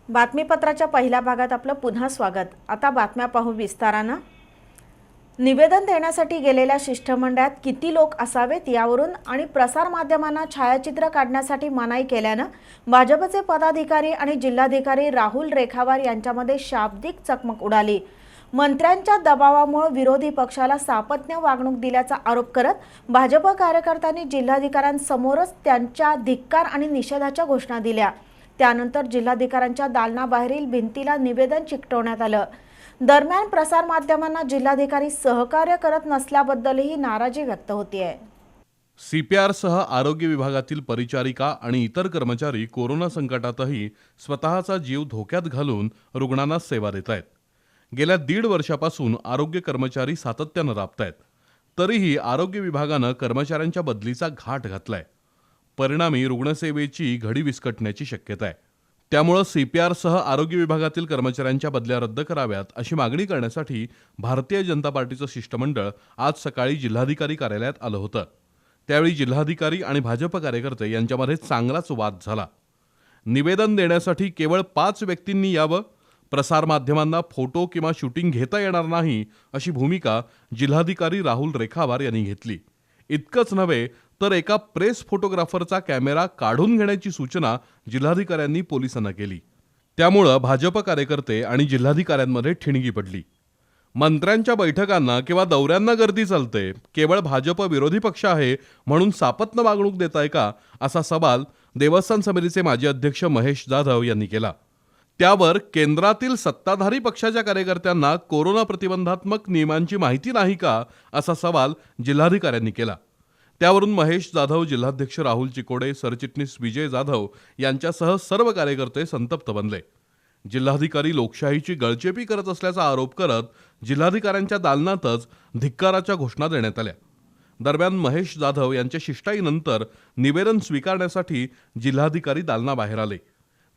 बातमीपत्राच्या पहिल्या भागात आपलं पुन्हा स्वागत। आता बातम्या पाहू विस्ताराने। निवेदन देण्यासाठी गेलेल्या शिष्टमंडळात किती लोक असावेत यावरून आणि प्रसार माध्यमांना छायाचित्र काढण्यासाठी मनाई केल्याने भाजपचे पदाधिकारी आणि जिल्हाधिकारी राहुल रेखावार यांच्यामध्ये शाब्दिक चकमक उडाली। मंत्र्यांच्या दबावामुळे विरोधी पक्षाला सापत्न्य वागणूक दिल्याचा आरोप करत भाजप कार्यकर्त्यांनी जिल्हाधिकाऱ्यांसमोरच त्यांच्या धिक्कार आणि निषेधाच्या घोषणा दिल्या। त्यानंतर जिल्हाधिकाऱ्यांच्या दालनाबाहेरील भिंतीला निवेदन चिकटवण्यात आलं। दरम्यान प्रसार माध्यमांना जिल्हाधिकारी सहकार्य करत नसल्याबद्दलही नाराजी व्यक्त होतीये। सीपीआर सह आरोग्य विभागातील परिचारिका आणि इतर कर्मचारी कोरोना संकटातही स्वतःचा जीव धोक्यात घालून रुग्णांना सेवा देत आहेत। गेल्या 1.5 वर्षापासून आरोग्य कर्मचारी सातत्याने राबतायत, तरीही आरोग्य विभागानं कर्मचाऱ्यांच्या बदलीचा घाट घातलाय। परिणामी रुग्णसेवेची घडी विस्कटण्याची शक्यता आहे। त्यामुळे सीपीआर सह आरोग्य विभागातील कर्मचाऱ्यांच्या बदल्या रद्द कराव्यात अशी मागणी करण्यासाठी भारतीय जनता पार्टीचं शिष्टमंडळ आज सकाळी जिल्हाधिकारी कार्यालयात आलं होतं। त्यावेळी जिल्हाधिकारी आणि भाजप कार्यकर्ते यांच्यामध्ये चांगलाच वाद झाला। निवेदन देण्यासाठी केवळ 5 व्यक्तींनी यावं, प्रसार माध्यमांना फोटो किंवा शूटिंग घेता येणार नाही अशी भूमिका जिल्हाधिकारी राहुल रेखावार यांनी घेतली। इतकंच नव्हे तर एका प्रेस फोटोग्राफरचा कॅमेरा काढून घेण्याची सूचना जिल्हाधिकाऱ्यांनी पोलिसांना केली। त्यामुळे भाजप कार्यकर्ते आणि जिल्हाधिकाऱ्यांमध्ये ठिणगी पडली। मंत्र्यांच्या बैठकांना किंवा दौऱ्यांना गर्दी चालते, केवळ भाजप विरोधी पक्ष आहे म्हणून सापत्न वागणूक देताय का, असा सवाल देवस्थान समितीचे माजी अध्यक्ष महेश जाधव यांनी केला। त्यावर केंद्रातील सत्ताधारी पक्षाच्या कार्यकर्त्यांना कोरोना प्रतिबंधात्मक नियमांची माहिती नाही का, असा सवाल जिल्हाधिकाऱ्यांनी केला। त्यावरून महेश जाधव, जिल्हाध्यक्ष राहुल चिकोडे, सरचिटणीस विजय जाधव यांच्यासह सर्व कार्यकर्ते संतप्त बनले। जिल्हाधिकारी लोकशाहीची गळचेपी करत असल्याचा आरोप करत जिल्हाधिकाऱ्यांच्या दालनातच धिक्काराच्या घोषणा देण्यात आल्या। दरम्यान महेश जाधव यांच्या शिष्टाईनंतर निवेदन स्वीकारण्यासाठी जिल्हाधिकारी दालनाबाहेर आले।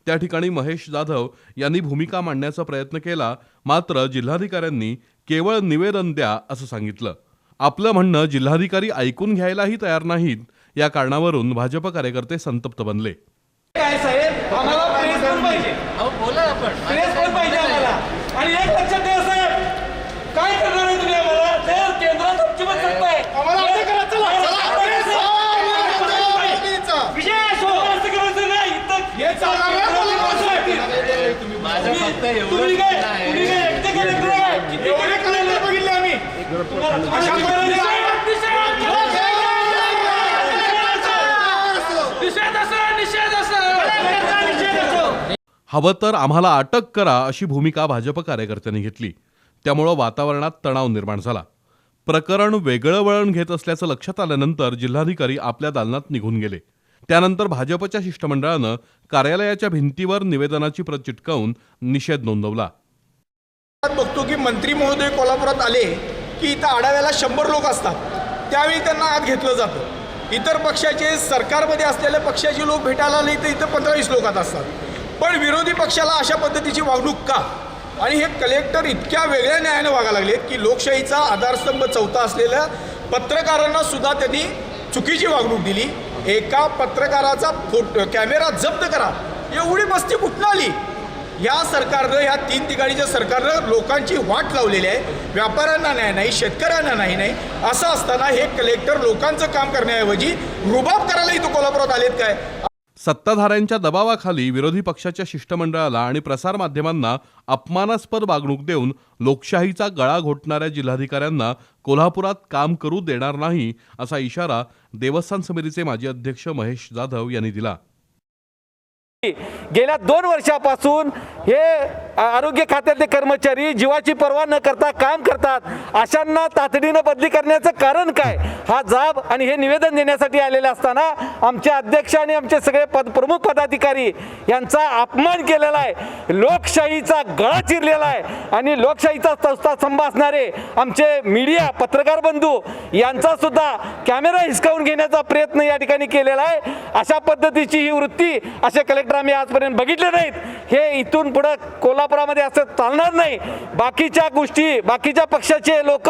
त्या ठिकाणी महेश जाधव यांनी भूमिका मांडण्याचा प्रयत्न केला, मात्र जिल्हाधिकाऱ्यांनी केवळ निवेदन द्या असं सांगितलं। आपलं म्हणणं जिल्हाधिकारी ऐकून घ्यायलाही तयार नाहीत, या कारणावरून भाजप कार्यकर्ते संतप्त बनले। काय साहेब, आम्हाला प्रेस पण पाहिजे। अहो बोला, आपण प्रेस पण पाहिजे आम्हाला। आणि एक लक्षात ठेवा साहेब, काय करणार आहे तुम्ही आम्हाला? जर केंद्रात तुमची मत सत्ता आहे, आम्हाला असं करा। चला विजय असो, असं करायचं नाही। इथं हे चालणार माझं फक्त एवढं तुम्ही काय एकटे कलेक्टर आहे? किती एवढे कलेक्टर बघितले आम्ही हवं तर आम्हाला अटक करा अशी भूमिका भाजप कार्यकर्त्यांनी घेतली। त्यामुळे वातावरणात तणाव निर्माण झाला। प्रकरण वेगळं वळण घेत असल्याचं लक्षात आल्यानंतर जिल्हाधिकारी आपल्या दालनात निघून गेले। त्यानंतर भाजपच्या शिष्टमंडळानं कार्यालयाच्या भिंतीवर निवेदनाची प्रत चिटकावून निषेध नोंदवला। बघतो की मंत्री महोदय कोल्हापुरात आले की इथं आढाव्याला 100 लोक असतात, त्यावेळी त्यांना आत घेतलं जातं। इतर पक्षाचे, सरकारमध्ये असलेल्या पक्षाचे लोक भेटायला आले तर इथं 15-20 लोक असतात। पण विरोधी पक्षाला अशा पद्धतीची वागणूक का? आणि हे कलेक्टर इतक्या वेगळ्या न्यायाने वागायला लागले की लोकशाहीचा आधारस्तंभ चौथा असलेल्या पत्रकारांना सुद्धा त्यांनी चुकीची वागणूक दिली। एका पत्रकाराचा कॅमेरा जप्त करा, एवढी मस्ती कुठून आली? या सरकारनं, या 3 ठिकाणीच्या सरकारनं लोकांची वाट लावलेली आहे। व्यापाऱ्यांना न्याय नाही, शेतकऱ्यांना नाही। असं असताना हे कलेक्टर लोकांचं काम करण्याऐवजी रुबाब करायला इथं कोल्हापुरात आलेत काय? सत्ताधाऱ्यांच्या दबावाखाली विरोधी पक्षाच्या शिष्टमंडळाला आणि प्रसार माध्यमांना अपमानास्पद वागणूक देऊन लोकशाहीचा गळा घोटणाऱ्या जिल्हाधिकाऱ्यांना कोल्हापुरात काम करू देणार नाही, असा इशारा देवस्थान समितीचे माजी अध्यक्ष महेश जाधव यांनी दिला। गेल्या 2 वर्षापासून हे आरोग्य खात्यातले कर्मचारी जीवाची पर्वा न करता काम करतात। अशांना तातडीनं बदली करण्याचं कारण काय? हा जाब आणि हे निवेदन देण्यासाठी आलेले असताना आमचे अध्यक्ष आणि आमचे सगळे प्रमुख पदाधिकारी यांचा अपमान केलेला आहे। लोकशाहीचा गळा चिरलेला आहे आणि लोकशाहीचा चौथा स्तंभ असणारे आमचे मीडिया पत्रकार बंधू यांचा सुद्धा कॅमेरा हिसकावून घेण्याचा प्रयत्न या ठिकाणी केलेला आहे। अशा पद्धतीची ही वृत्ती असे कलेक्टर आम्ही आजपर्यंत बघितले नाहीत। हे इथून पुढे कोल्हापुरामध्ये असं चालणार नाही। बाकीच्या गोष्टी, बाकीच्या पक्षाचे लोक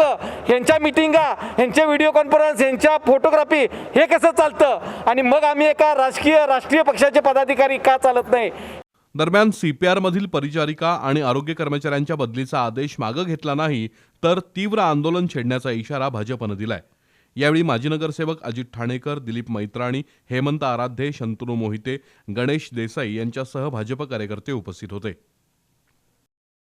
यांच्या मीटिंगा, यांचे व्हिडिओ कॉन्फरन्स, यांच्या फोटोग्राफी हे कसं चालतं आणि मग आम्ही एका राष्ट्रीय पक्षाचे पदाधिकारी का चालत नाही? दरम्यान CPR-मधील परिचारिका आणि आरोग्य कर्मचाऱ्यांच्या बदलीचा आदेश मागं घेतला नाही तर तीव्र आंदोलन छेडण्याचा इशारा भाजपनं दिलाय. यावेळी माजी नगरसेवक अजित ठाणेकर, दिलीप मैत्राणी, हेमंत आराध्ये, शंतनू मोहिते, गणेश देसाई यांच्यासह भाजप कार्यकर्ते उपस्थित होते.